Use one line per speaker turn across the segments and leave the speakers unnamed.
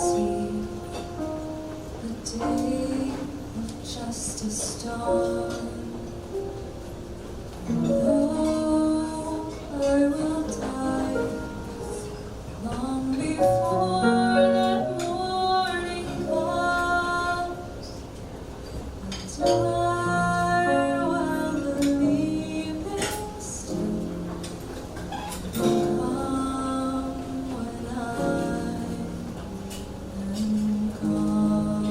see the day of justice dawn. Though I will die long before that morning comes, I'll die while believing still will come when I am gone.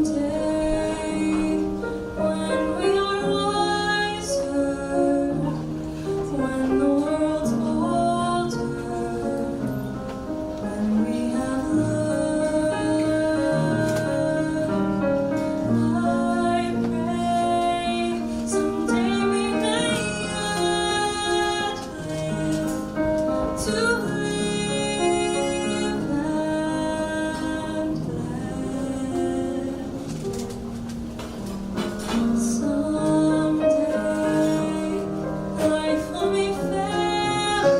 Someday, when we are wiser, when the world's older, when we have learned, I pray someday we may yet live to live and live. Someday life will be fairer,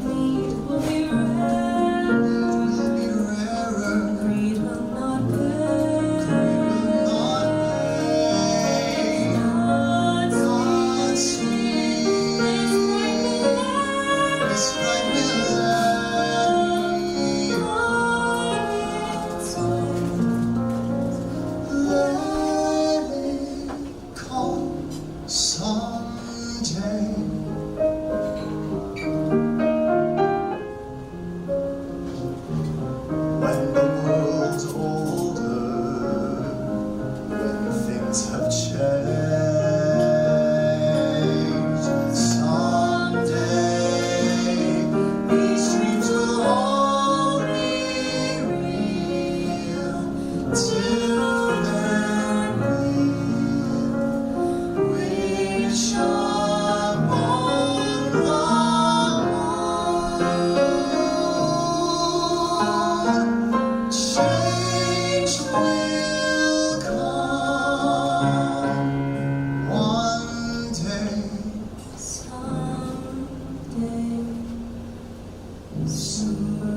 need will be rarer, greed will not pay. Godspeed, this right will end on its way. Let it come someday. When the world's older, when things have changed, someday these dreams will all be real. Till then, we shall on the moon. Change will come one day, someday, soon.